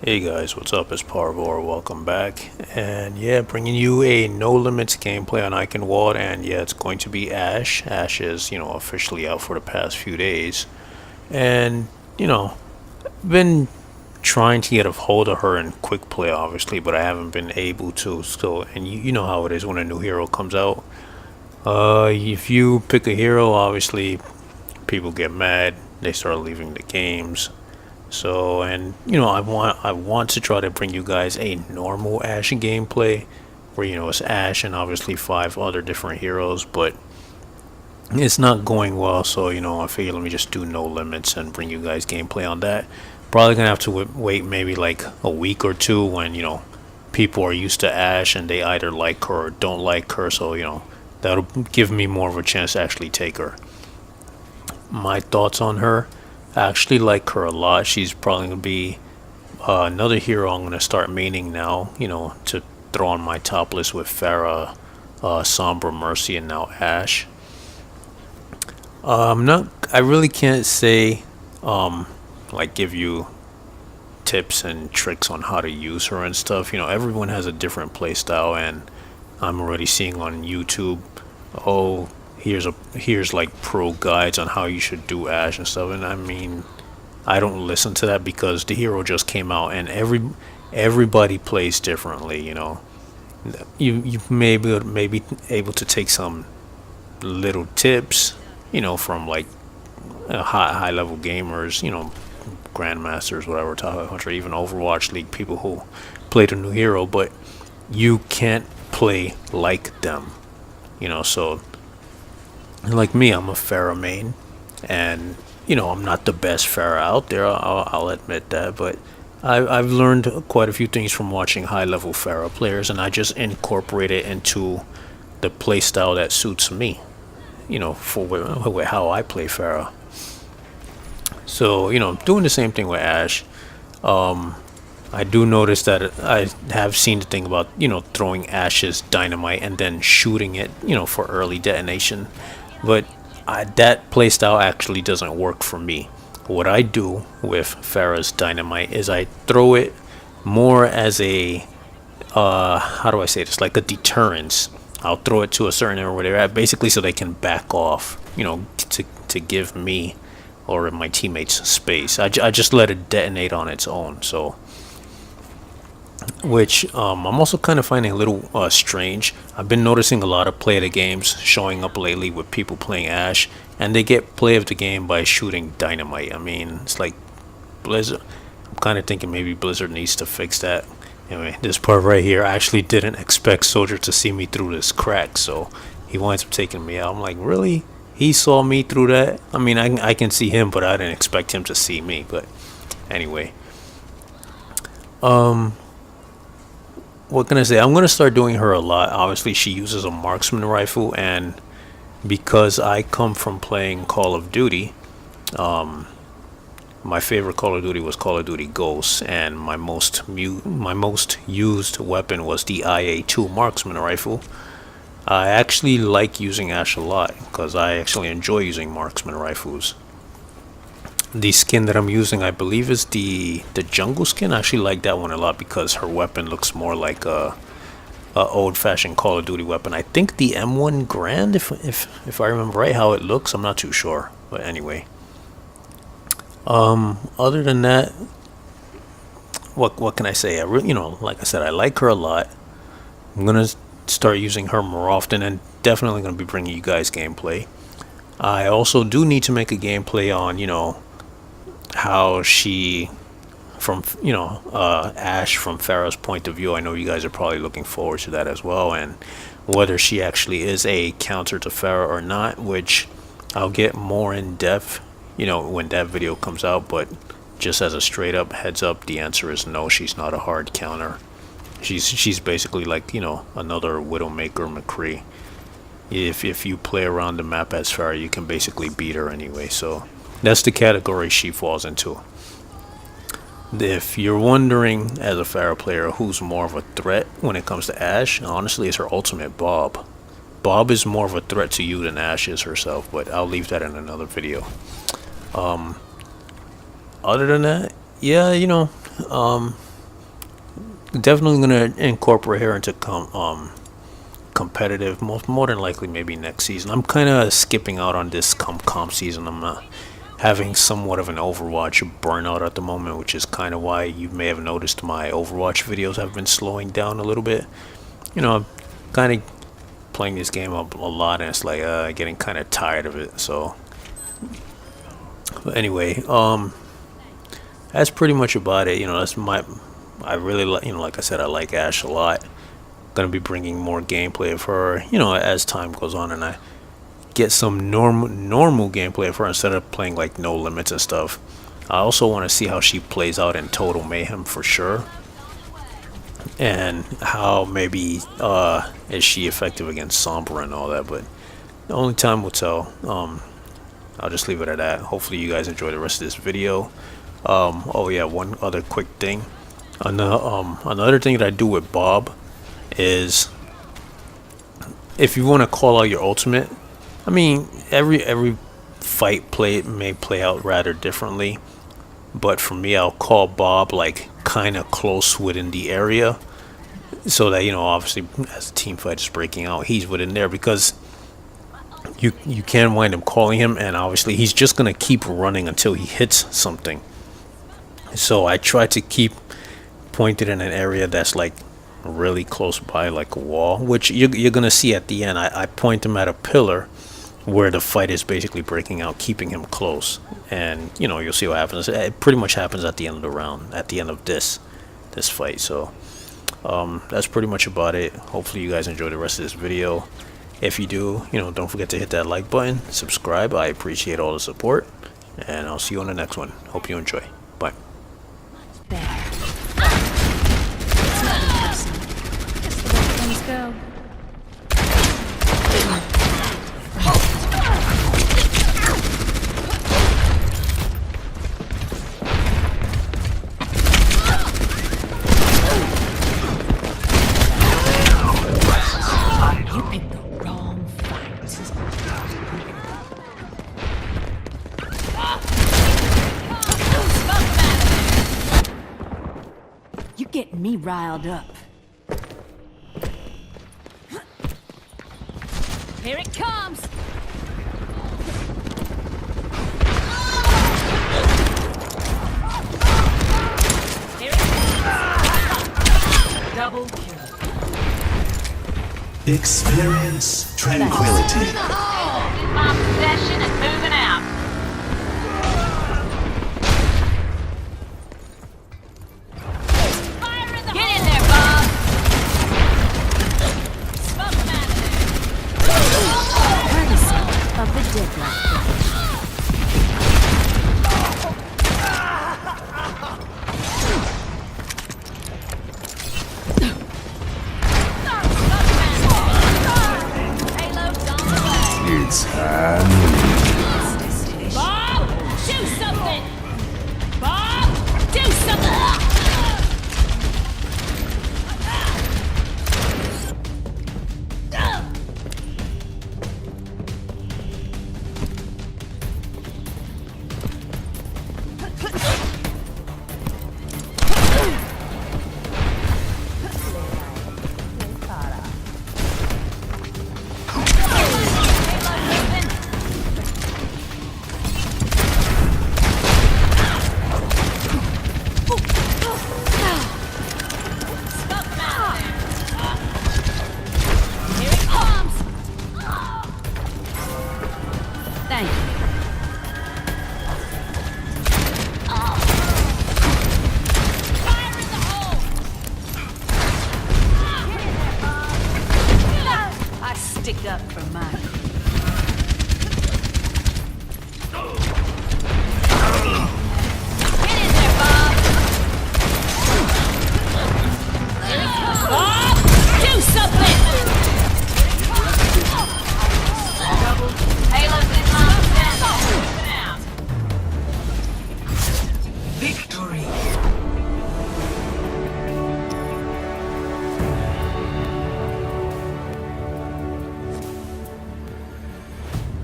Hey guys, what's up? It's Parvor. Welcome back. And yeah, bringing you a No Limits gameplay on Eichenwald. And yeah, it's going to be Ashe. Ashe is, officially out for the past few days. And, you know, been trying to get a hold of her in quick play, obviously, but I haven't been able to. So, and you know how it is when a new hero comes out. If you pick a hero, obviously, people get mad. They start leaving the games. So, and I want to try to bring you guys a normal Ashe gameplay where it's Ashe and obviously five other different heroes, but it's not going well. So, I figured let me just do no limits and bring you guys gameplay on that. Probably gonna have to wait maybe like a week or two when people are used to Ashe and they either like her or don't like her. So, that'll give me more of a chance to actually take her. My thoughts on her. I actually like her a lot. She's probably going to be another hero I'm going to start maining now, to throw on my top list with Farah, Sombra Mercy, and now Ashe. I really can't say, like, give you tips and tricks on how to use her and stuff. Everyone has a different playstyle, and I'm already seeing on YouTube, oh, here's like pro guides on how you should do Ashe and stuff. And I mean, I don't listen to that because the hero just came out and everybody plays differently. You may be maybe able to take some little tips, from like high level gamers, grandmasters, whatever, top 100, even Overwatch League people who play the new hero, but you can't play like them. So like me, I'm a Pharah main, and I'm not the best Pharah out there. I'll admit that, but I've learned quite a few things from watching high-level Pharah players, and I just incorporate it into the play style that suits me. For how I play Pharah. So doing the same thing with Ashe. I do notice that I have seen the thing about throwing Ashe's dynamite and then shooting it for early detonation, but that playstyle actually doesn't work for me. What I do with Farah's dynamite is I throw it more as a how do I say this, like a deterrence. I'll throw it to a certain area where they're at, basically so they can back off, to give me or my teammates space. I just let it detonate on its own. So which I'm also kind of finding a little strange. I've been noticing a lot of play of the games showing up lately with people playing Ashe, and they get play of the game by shooting dynamite. I mean, it's like Blizzard. I'm kind of thinking maybe Blizzard needs to fix that. Anyway, this part right here, I actually didn't expect Soldier to see me through this crack, so he winds up taking me out. I'm like, really? He saw me through that? I mean, I can see him, but I didn't expect him to see me. But anyway. What can I say? I'm going to start doing her a lot. Obviously, she uses a marksman rifle, and because I come from playing Call of Duty, my favorite Call of Duty was Call of Duty Ghosts, and my most used weapon was the IA-2 marksman rifle. I actually like using Ashe a lot because I actually enjoy using marksman rifles. The skin that I'm using, I believe, is the jungle skin. I actually like that one a lot because her weapon looks more like a old-fashioned Call of Duty weapon. I think the M1 Grand, if I remember right, how it looks. I'm not too sure, but anyway. Other than that, what can I say? Like I said, I like her a lot. I'm gonna start using her more often, and definitely gonna be bringing you guys gameplay. I also do need to make a gameplay on how she from Ashe from Farah's point of view. I know you guys are probably looking forward to that as well, and whether she actually is a counter to Farah or not, which I'll get more in depth when that video comes out. But just as a straight up heads up, the answer is no, she's not a hard counter. She's basically like another Widowmaker McCree. If you play around the map as Farah, you can basically beat her anyway. So that's the category she falls into. If you're wondering, as a Pharah player, who's more of a threat when it comes to Ashe, honestly, it's her ultimate Bob. Bob is more of a threat to you than Ashe is herself, but I'll leave that in another video. Other than that, yeah, definitely gonna incorporate her into competitive, more than likely maybe next season. I'm kind of skipping out on this comp season. I'm not having somewhat of an Overwatch burnout at the moment, which is kind of why you may have noticed my Overwatch videos have been slowing down a little bit. You know, I'm kind of playing this game up a lot, and it's like getting kind of tired of it. So, but anyway, that's pretty much about it. You know, I really like, you know, like I said, I like Ashe a lot. Gonna be bringing more gameplay of her, you know, as time goes on, and I get some normal gameplay of her instead of playing like no limits and stuff. I also want to see how she plays out in Total Mayhem for sure, and how maybe is she effective against Sombra and all that. But only time will tell. I'll just leave it at that. Hopefully you guys enjoy the rest of this video. Oh yeah, one other quick thing. Another thing that I do with Bob is, if you want to call out your ultimate, I mean, every fight may play out rather differently, but for me, I'll call Bob like kind of close within the area, so that, you know, obviously as a team fight is breaking out, he's within there, because you can wind up calling him, and obviously he's just gonna keep running until he hits something. So I try to keep pointed in an area that's like really close by, like a wall, which you're gonna see at the end. I point him at a pillar where the fight is basically breaking out, keeping him close, and you know, you'll see what happens. It pretty much happens at the end of the round, at the end of this fight. So that's pretty much about it. Hopefully you guys enjoy the rest of this video. If you do, you know, don't forget to hit that like button, subscribe. I appreciate all the support, and I'll see you on the next one. Hope you enjoy. Bye. Go. You picked the wrong fight. You getting me riled up. Here it comes! Here it comes! Double kill. Experience tranquility. In my possession and moving out. Fire in the Get in there, Bob! Smoke them out of there. Courtesy of the deadlock. It's time. Bob, do something! Bob, do something! Thank you. Fire in the hole! I stick up for mine. Get in there, Bob! Bob, do something! Halo's in line. Moving out. Victory.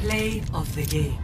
Play of the game.